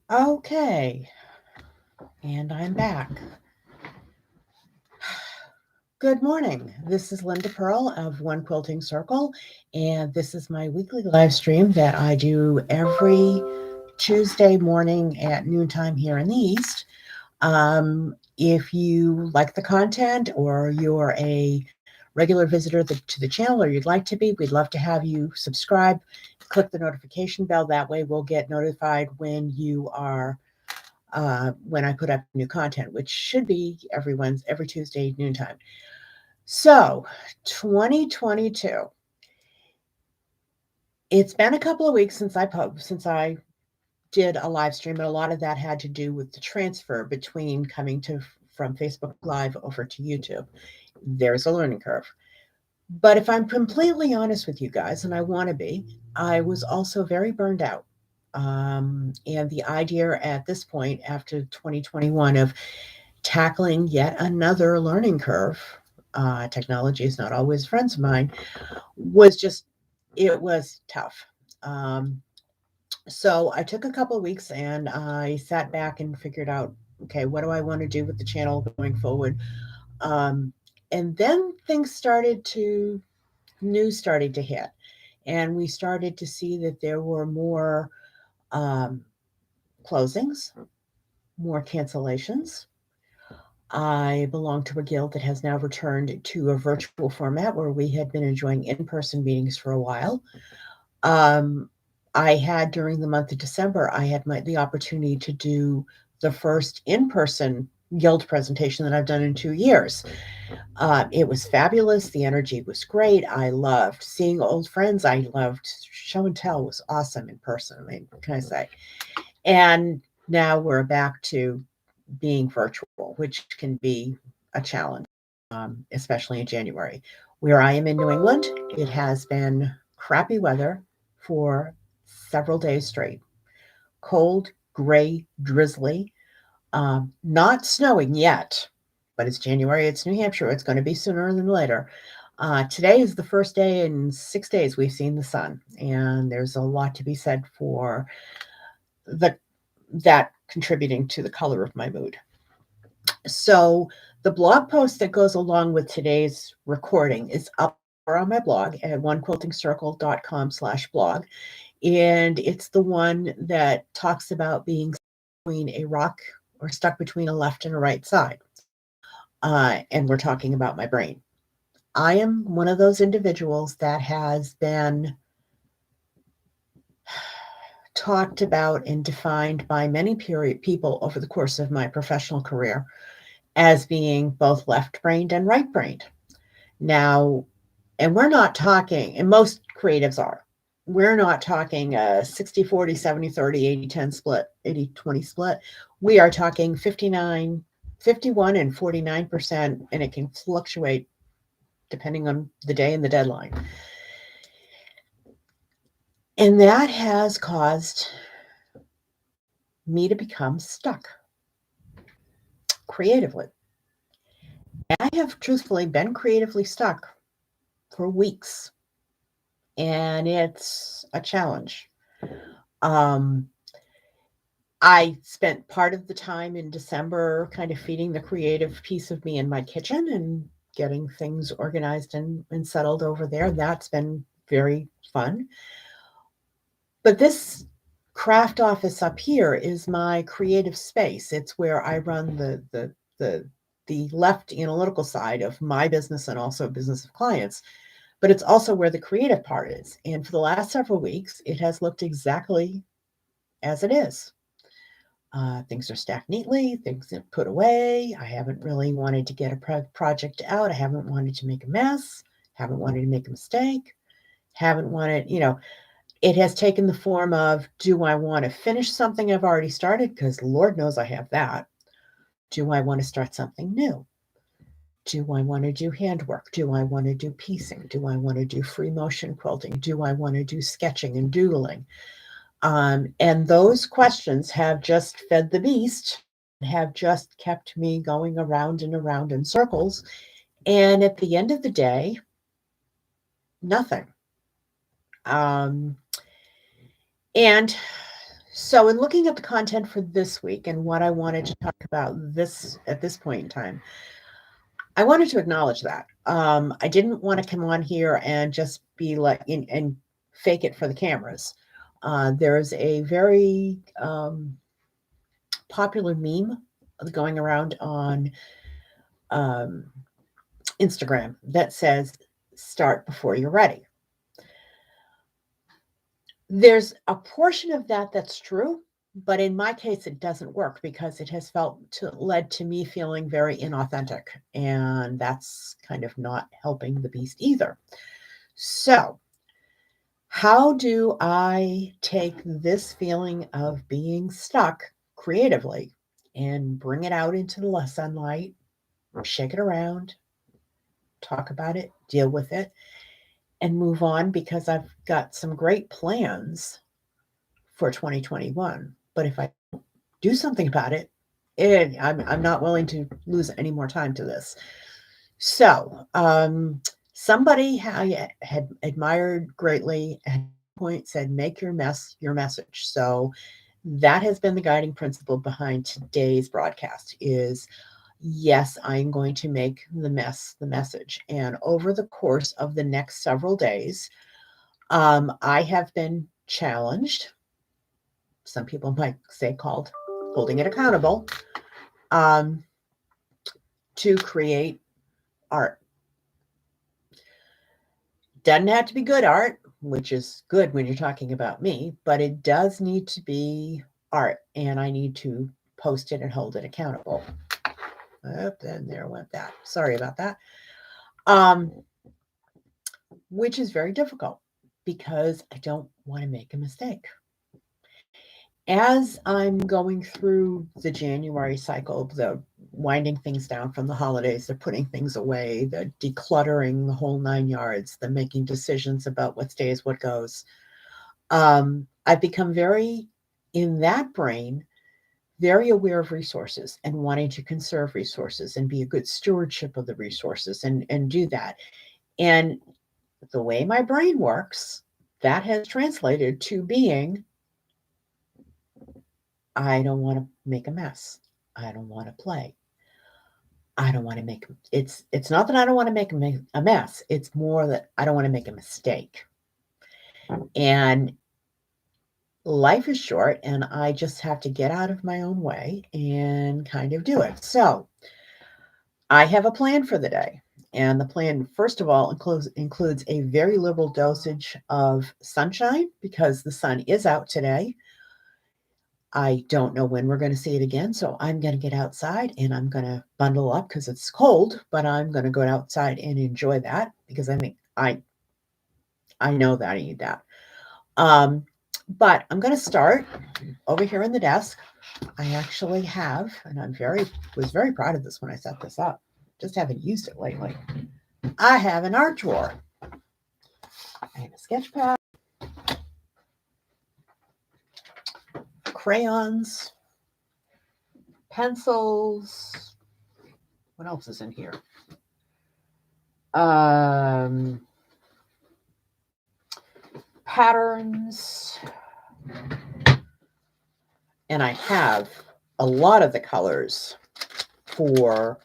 Okay, and I'm back. Good morning. This is Linda Pearl of One Quilting Circle, and this is my weekly live stream that I do every Tuesday morning at noontime here in the East. If you like the content or you're a regular visitor to the channel or you'd like to be, we'd love to have you subscribe, click the notification bell. That way we'll get notified when you are when I put up new content, which should be every Tuesday noontime. So, 2022. It's been a couple of weeks since I did a live stream, and a lot of that had to do with the transfer between coming to from Facebook Live over to YouTube. There's a learning curve. But if I'm completely honest with you guys, and I want to be, I was also very burned out. And the idea at this point, after 2021, of tackling yet another learning curve, technology is not always friends of mine, was just, it was tough. Um, so I took a couple of weeks and I sat back and figured out, okay, what do I want to do with the channel going forward? Um, and then news started to hit, and we started to see that there were more um, closings, more cancellations. I belong to a guild that has now returned to a virtual format where we had been enjoying in person meetings for a while. Um, I had during the month of December, I had the opportunity to do the first in person guild presentation that I've done in 2 years. It was fabulous. The energy was great. I loved seeing old friends. I loved show and tell was awesome in person. I mean, what can I say? And now we're back to being virtual, which can be a challenge, especially in January. Where I am in New England, it has been crappy weather for several days straight. Cold, gray, drizzly, not snowing yet, but it's January, it's New Hampshire, it's going to be sooner than later. Today is the first day in 6 days we've seen the sun, and there's a lot to be said for the that contributing to the color of my mood. So the blog post that goes along with today's recording is up over on my blog at onequiltingcircle.com/blog. And it's the one that talks about being between a rock or stuck between a left and a right side. And we're talking about my brain. I am one of those individuals that has been talked about and defined by many people over the course of my professional career as being both left brained and right brained. Now, and we're not talking, and most creatives are, we're not talking a 60-40, 70-30, 80-10 split, 80-20 split. We are talking 59, 51 and 49%, and it can fluctuate depending on the day and the deadline. And that has caused me to become stuck creatively. I have truthfully been creatively stuck for weeks, and it's a challenge. Um, I spent part of the time in December kind of feeding the creative piece of me in my kitchen and getting things organized and settled over there. That's been very fun. But this craft office up here is my creative space. It's where I run the left analytical side of my business and also business of clients. But it's also where the creative part is. And for the last several weeks, it has looked exactly as it is. Things are stacked neatly, things are put away. I haven't really wanted to get a project out. I haven't wanted to make a mess, haven't wanted to make a mistake, haven't wanted, it has taken the form of, do I want to finish something I've already started? Because Lord knows I have that. Do I want to start something new? Do I want to do handwork? Do I want to do piecing? Do I want to do free motion quilting? Do I want to do sketching and doodling? And those questions have just fed the beast, have just kept me going around and around in circles. And at the end of the day, nothing. Um, and So, in looking at the content for this week and what I wanted to talk about this at this point in time, I wanted to acknowledge that. I didn't want to come on here and just be like and fake it for the cameras. There's a very popular meme going around on um, Instagram that says, "Start before you're ready." There's a portion of that that's true, but in my case, it doesn't work because it has led to me feeling very inauthentic, and that's kind of not helping the beast either. So, how do I take this feeling of being stuck creatively and bring it out into the sunlight, shake it around, talk about it, deal with it, and move on because I've got some great plans for 2021. But if I do something about it, I'm not willing to lose any more time to this. So, somebody had admired greatly at one point said, "Make your mess your message." So that has been the guiding principle behind today's broadcast. Is yes, I'm going to make the mess the message, and over the course of the next several days, I have been challenged. Some people might say called holding it accountable, um, to create art. Doesn't have to be good art, which is good when you're talking about me, but it does need to be art, and I need to post it and hold it accountable. And there went that. Sorry about that. Um, which is very difficult because I don't want to make a mistake. As I'm going through the January cycle, the winding things down from the holidays, the putting things away, the decluttering, the whole 9 yards, the making decisions about what stays, what goes, I've become very, in that brain, very aware of resources and wanting to conserve resources and be a good stewardship of the resources and do that. And the way my brain works, that has translated to being, I don't want to make a mess. I don't want to play. I don't want to make it's not that I don't want to make a mess. It's more that I don't want to make a mistake. And life is short and I just have to get out of my own way and kind of do it. So, I have a plan for the day. And the plan, first of all, includes a very liberal dosage of sunshine because the sun is out today. I don't know when we're going to see it again. So I'm going to get outside and I'm going to bundle up because it's cold, but I'm going to go outside and enjoy that because I think I know that I need that. Um, but I'm going to start over here in the desk. I actually have, and was very proud of this when I set this up. Just haven't used it lately. I have an art drawer. I have a sketch pad, crayons, pencils. What else is in here? Patterns. And I have a lot of the colors for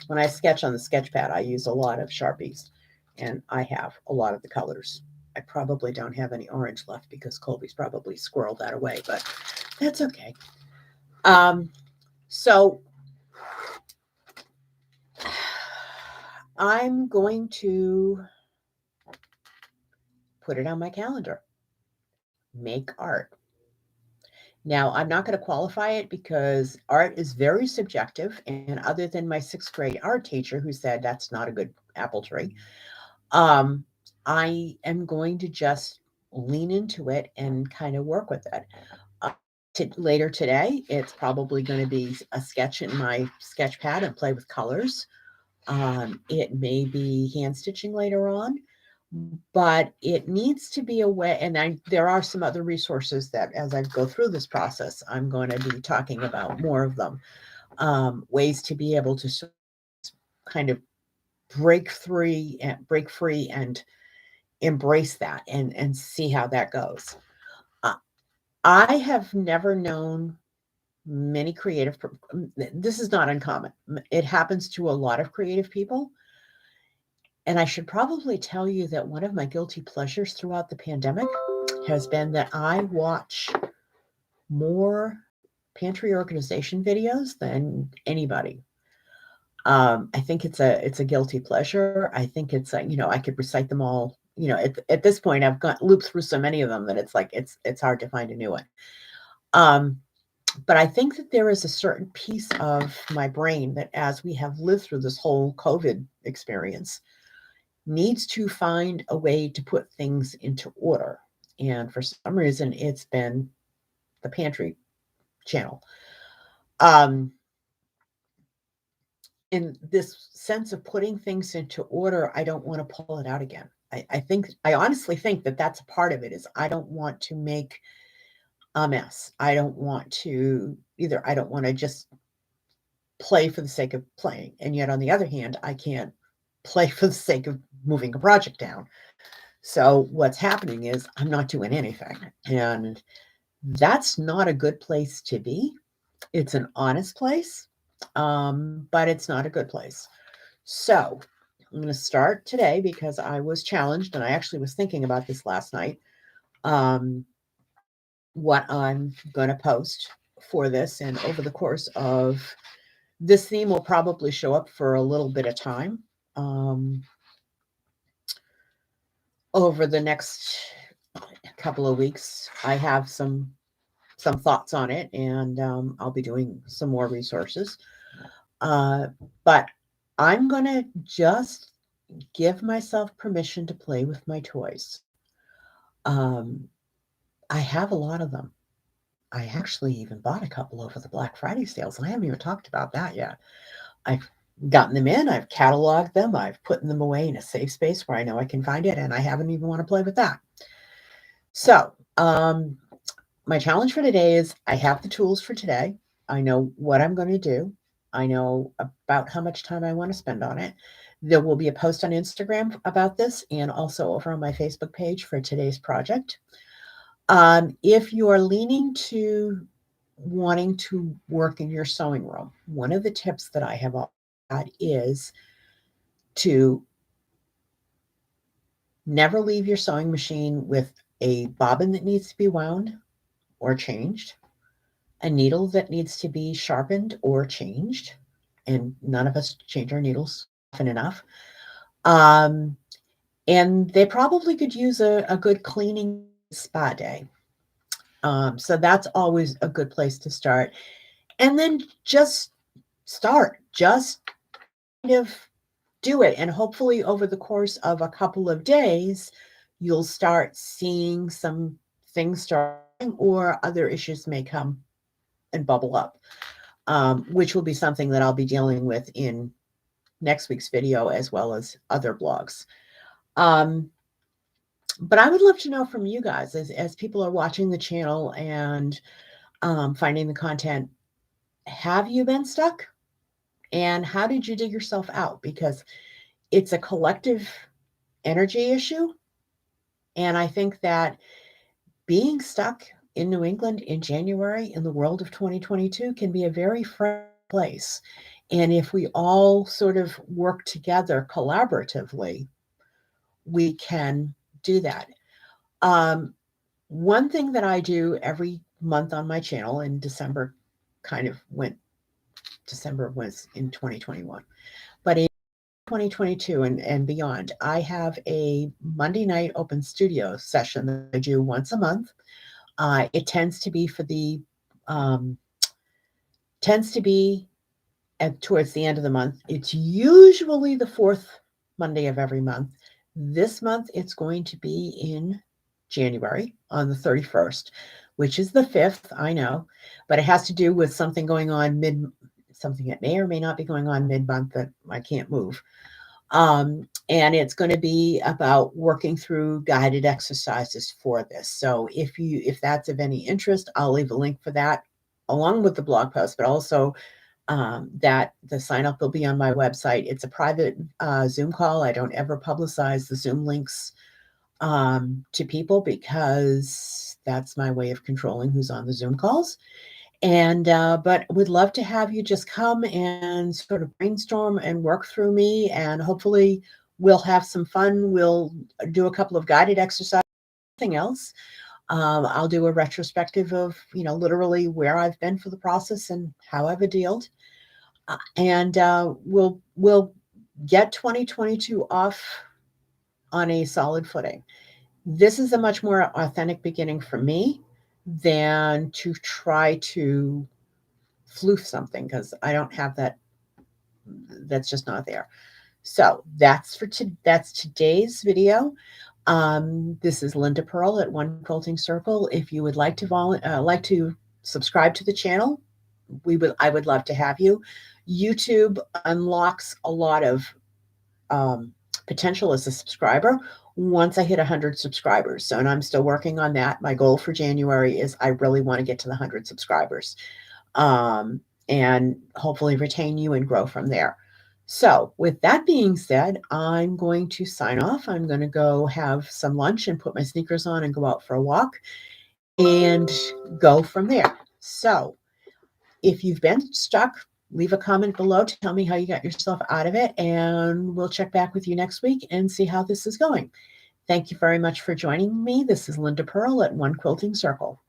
when I sketch on the sketch pad. I use a lot of Sharpies, and I have a lot of the colors. I probably don't have any orange left because Colby's probably squirreled that away, but that's okay. So I'm going to put it on my calendar. Make art. Now, I'm not going to qualify it because art is very subjective. And other than my sixth grade art teacher who said that's not a good apple tree, um, I am going to just lean into it and kind of work with it. Uh, Later today, it's probably going to be a sketch in my sketch pad and play with colors. It may be hand stitching later on, but it needs to be a way. And there are some other resources that, as I go through this process, I'm going to be talking about more of them. Ways to be able to kind of break free and embrace that and see how that goes. Uh, I have never known many this is not uncommon. It happens to a lot of creative people. And I should probably tell you that one of my guilty pleasures throughout the pandemic has been that I watch more pantry organization videos than anybody. I think it's a guilty pleasure. I think it's I could recite them all. At this point, I've got looped through so many of them that it's like it's hard to find a new one. Um, but I think that there is a certain piece of my brain that, as we have lived through this whole COVID experience, needs to find a way to put things into order. And for some reason, it's been the pantry channel. Um, in this sense of putting things into order, I don't want to pull it out again. I honestly think that that's a part of it is I don't want to make a mess. I don't want to either. I don't want to just play for the sake of playing. And yet on the other hand, I can't play for the sake of moving a project down. So what's happening is I'm not doing anything. And that's not a good place to be. It's an honest place, but it's not a good place. So I'm going to start today because I was challenged and I actually was thinking about this last night. Um, what I'm going to post for this, and over the course of this theme will probably show up for a little bit of time. Um, Over the next couple of weeks, I have some thoughts on it, and I'll be doing some more resources. But I'm going to just give myself permission to play with my toys. Um, I have a lot of them. I actually even bought a couple over the Black Friday sales, and I haven't even talked about that yet. I've gotten them in, I've cataloged them, I've put them away in a safe space where I know I can find it, and I haven't even want to play with that. So, my challenge for today is I have the tools for today. I know what I'm going to do. I know about how much time I want to spend on it. There will be a post on Instagram about this and also over on my Facebook page for today's project. If you are leaning to wanting to work in your sewing room, one of the tips that I have had is to never leave your sewing machine with a bobbin that needs to be wound or changed, a needle that needs to be sharpened or changed, and none of us change our needles often enough. Um, and they probably could use a good cleaning spa day. So that's always a good place to start. And then just just kind of do it. And hopefully, over the course of a couple of days, you'll start seeing some things starting, or other issues may come and bubble up, which will be something that I'll be dealing with in next week's video as well as other blogs. But I would love to know from you guys as people are watching the channel and finding the content. Have you been stuck? And how did you dig yourself out? Because it's a collective energy issue. And I think that being stuck in New England in January in the world of 2022 can be a very fresh place. And if we all sort of work together collaboratively, we can do that. One thing that I do every month on my channel, in December December was in 2021, but in 2022 and beyond, I have a Monday night open studio session that I do once a month. It um, tends to be towards the end of the month. It's usually the fourth Monday of every month. This month, it's going to be in January on the 31st, which is the 5th, I know, but it has to do with something going on something that may or may not be going on mid-month that I can't move. And it's going to be about working through guided exercises for this. So if that's of any interest, I'll leave a link for that along with the blog post, but also that the sign up will be on my website. It's a private Zoom call. I don't ever publicize the Zoom links to people because that's my way of controlling who's on the Zoom calls. And but would love to have you just come and sort of brainstorm and work through me, and hopefully we'll have some fun. We'll do a couple of guided exercises, nothing else. I'll do a retrospective of, literally where I've been for the process and how I've dealt. And we'll get 2022 off on a solid footing. This is a much more authentic beginning for me than to try to floof something, because I don't have that. That's just not there. So that's today's video. This is Linda Pearl at One Quilting Circle. If you would like to subscribe to the channel, I would love to have you. YouTube unlocks a lot of potential as a subscriber once I hit 100 subscribers. So, and I'm still working on that. My goal for January is I really want to get to the 100 subscribers, and hopefully retain you and grow from there. So with that being said, I'm going to sign off. I'm going to go have some lunch and put my sneakers on and go out for a walk and go from there. So if you've been stuck, leave a comment below to tell me how you got yourself out of it, and we'll check back with you next week and see how this is going. Thank you very much for joining me. This is Linda Pearl at One Quilting Circle.